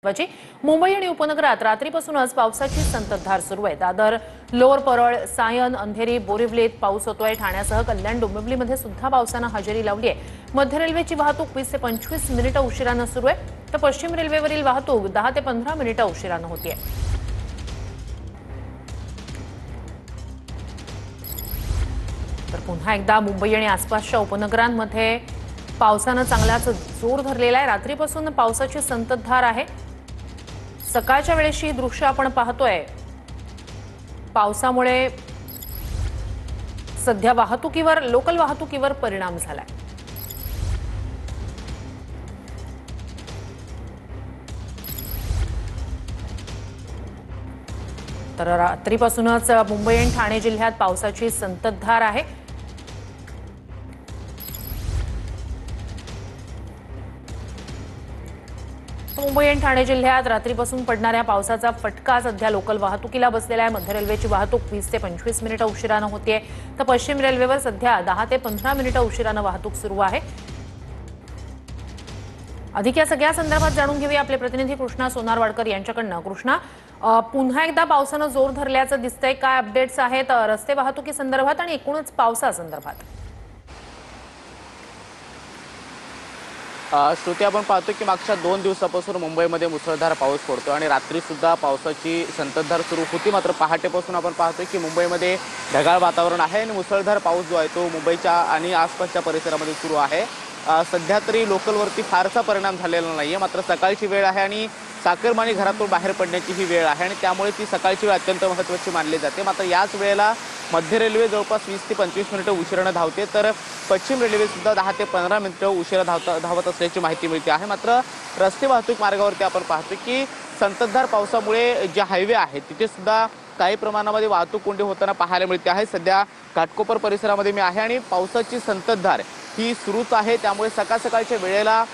मुंबई आणि उपनगरात रात्रीपासूनच पावसाची संततधार सुरू आहे। दादर, लोअर परळ, सायन, अंधेरी, बोरिवलीत पाऊस होतोय। ठाण्यासह कल्याण डोंबिवलीमध्ये सुद्धा पावसाने हजेरी लावली आहे। मध्य रेल्वेची वाहतूक 20 ते 25 मिनिटे उशिराने सुरू आहे, तर पश्चिम रेल्वेवरील वाहतूक 10 ते 15 मिनिटे उशिराने होतीये। तर पुन्हा एकदा मुंबई आणि आसपासच्या उपनगरांमध्ये पावसाने चांगलाच जोर धरलेला आहे। रात्रीपासून पावसाची संततधार आहे। सकाळच्या वेळेची दृश्य आपण पाहतोय। पावसामुळे सध्या वाहतुकीवर, लोकल वाहतुकीवर परिणाम झालाय। तर रात्रीपासूनच मुंबई आणि ठाणे जिल्ह्यात पावसाची संततधार आहे। मुंबई आणि ठाणे जिल्ह्यात रात्रीपासून पडणाऱ्या पावसाचा फटका सध्या लोकल वाहतुकीला बसलेला आहे। मध्य रेल्वेची वाहतूक 20 ते 25 मिनिटे उशिराने होतीये, तर पश्चिम रेल्वेवर सध्या 10 ते 15 मिनिटे उशिराने वाहतूक सुरू आहे। अधिक या सगळ्या संदर्भात जाणून घेऊया आपले प्रतिनिधी कृष्णा सोनारवाडकर यांच्याकडनं। कृष्णा, पुन्हा एकदा पावसाने जोर धरल्याचं दिसतंय, काय अपडेट्स आहेत रस्ते वाहतुकी संदर्भात आणि एकूणच पावसासंदर्भात? श्रुती, आपण पाहतो की मागच्या 2 दिवसापासून मुंबईमध्ये मुसळधार पाऊस पडतो आणि रात्री सुद्धा पावसाची संततधार सुरू होती। मात्र पहाटेपासून आपण पाहतोय की मुंबईमध्ये ढगाळ वातावरण आहे आणि मुसळधार पाऊस जो आहे तो मुंबईच्या आणि आसपासच्या परिसरामध्ये सुरू आहे। सध्या तरी लोकलवरती फारसा परिणाम झालेला नाहीये, मात्र सकाळची वेळ आहे आणि चाकरमानी घरातून बाहेर पडण्याची ही वेळ आहे आणि त्यामुळे ती सकाळची वेळ अत्यंत महत्त्वाची मानली जाते। मात्र याच वेळेला मध्य रेल्वे जवळपास 20 ते 25 मिनिटे उशिराने धावते, तर पश्चिम रेल्वे सुद्धा 10 ते 15 मिनिटे उशिरा धावत असल्याची माहिती मिळते आहे। मात्र रस्ते वाहतूक मार्गावरती आपण पाहतो की संततधार पावसामुळे जे हायवे आहेत तिथे सुद्धा काही प्रमाणामध्ये वाहतूक कोंडी होताना पाहायला मिळते आहे। सध्या घाटकोपर परिसरामध्ये मी आहे आणि पावसाची संततधार ही सुरूच आहे, त्यामुळे सकाळच्या वेळेला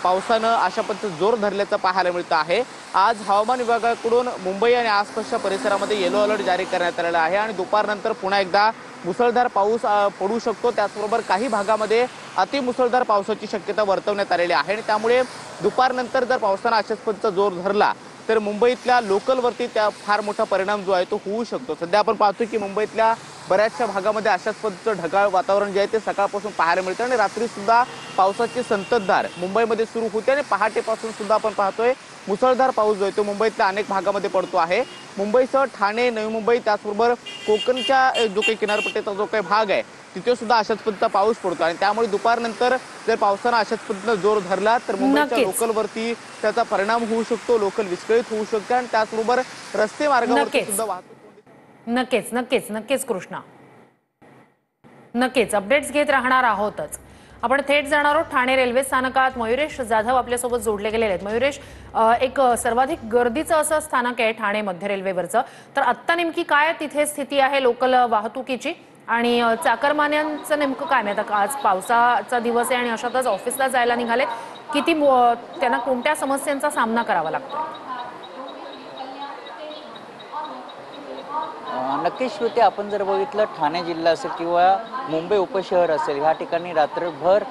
पावसानं अशा पद्धतीने जोर धरल्याचं पाहायला मिळतं आहे। आज हवामान विभागाकडून मुंबई आणि आसपासच्या परिसरामध्ये येलो अलर्ट जारी करण्यात आलेला आहे आणि दुपारनंतर पुन्हा एकदा मुसळधार पाऊस पडू शकतो। त्याचबरोबर काही भागामध्ये अतिमुसळधार पावसाची शक्यता वर्तवण्यात आलेली आहे आणि त्यामुळे दुपारनंतर जर पावसानं अशाच पद्धतीचा जोर धरला तर मुंबईतल्या लोकलवरती त्या फार मोठा परिणाम जो आहे तो होऊ शकतो। सध्या आपण पाहतो की मुंबईतल्या बऱ्याचशा भागामध्ये अशाच पद्धतीचं ढगाळ वातावरण जे आहे ते सकाळपासून पाहायला मिळतं आणि रात्री सुद्धा पावसाची संततधार मुंबईमध्ये सुरू होते आणि पहाटेपासून सुद्धा आपण पाहतोय मुसळधार पाऊस जो आहे तो मुंबईतल्या अनेक भागामध्ये पडतो आहे। मुंबईसह ठाणे, नवी मुंबई, त्याचबरोबर कोकणच्या जो काही किनारपट्टीचा जो काही भाग आहे तिथे सुद्धा अशाच पद्धतीचा पाऊस पडतो आणि त्यामुळे दुपारनंतर जर पावसानं अशाच पद्धतीने जोर धरला तर मुंबईच्या लोकलवरती त्याचा परिणाम होऊ शकतो, लोकल विस्कळीत होऊ शकते आणि त्याचबरोबर रस्ते मार्गावरती सुद्धा वाहतूक नक्कीच कृष्णा, नक्कीच अपडेट्स घेत राहणार आहोतच। आपण थेट जाणार आहोत ठाणे रेल्वे स्थानकात। मयुरेश जाधव आपल्यासोबत जोडले गेलेले आहेत। मयुरेश, एक सर्वाधिक गर्दीचं असं स्थानक आहे ठाणे मध्य रेल्वेवरचं, तर आत्ता नेमकी काय तिथे स्थिती आहे लोकल वाहतुकीची आणि चाकरमान्यांचं नेमकं काय? आता आज पावसाचा दिवस आहे आणि अशातच ऑफिसला जायला निघालेत, किती त्यांना कोणत्या समस्यांचा सामना करावा लागतोय? नक्कीच श्रुती, आपण जर बघितलं ठाणे जिल्हा असेल किंवा मुंबई उपशहर असेल, ह्या ठिकाणी रात्रभर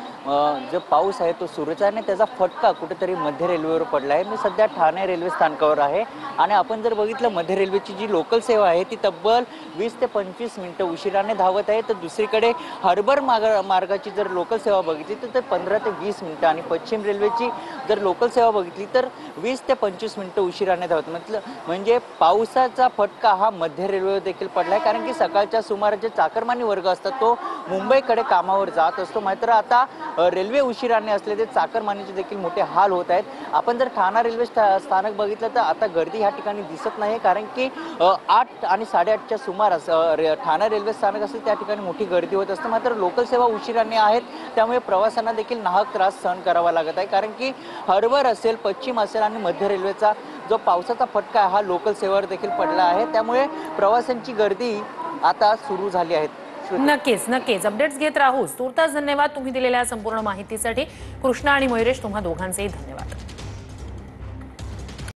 जो पाऊस आहे तो सुरूच आहे आणि त्याचा फटका कुठेतरी मध्य रेल्वेवर पडला आहे। मी सध्या ठाणे रेल्वे स्थानकावर आहे आणि आपण जर बघितलं मध्य रेल्वेची जी लोकल सेवा आहे ती तब्बल 20 ते 25 मिनिटं उशिराने धावत आहे। तर दुसरीकडे हार्बर मार्गाची जर लोकल सेवा बघितली तर 15 ते 20 मिनिटं आणि पश्चिम रेल्वेची जर लोकल सेवा बघितली तर 20 ते 25 मिनिटं उशिराने धावत। म्हणजे पावसाचा फटका हा मध्य रेल्वेवर देखील पडला आहे, कारण की सकाळच्या सुमारास जे चाकरमानी वर्ग असतात तो मुंबईकडे कामावर जात असतो। मात्र आता रेल्वे उशिराने असले ते चाकरमानीचे देखील मोठे हाल होत आहेत। आपण जर ठाणा रेल्वे स्थानक बघितलं तर आता गर्दी ह्या ठिकाणी दिसत नाही, कारण की 8 आणि 8:30च्या सुमारास ठाणा रेल्वे स्थानक असेल त्या ठिकाणी मोठी गर्दी होत असते। मात्र लोकल सेवा उशिराने आहेत, त्यामुळे प्रवाशांना देखील नाहक त्रास सहन करावा लागत आहे, कारण की हार्बर असेल, पश्चिम असेल आणि मध्य रेल्वेचा जो पावसाचा फटका हा लोकल सेवेवर देखील पडला आहे, त्यामुळे प्रवाशांची गर्दी आता सुरू झाली आहे। नक्कीच अपडेट्स घेत राहूच। तुर्तास धन्यवाद तुम्ही दिलेल्या संपूर्ण माहितीसाठी। कृष्णा आणि मयुरेश, तुम्हा दोघांचेही धन्यवाद।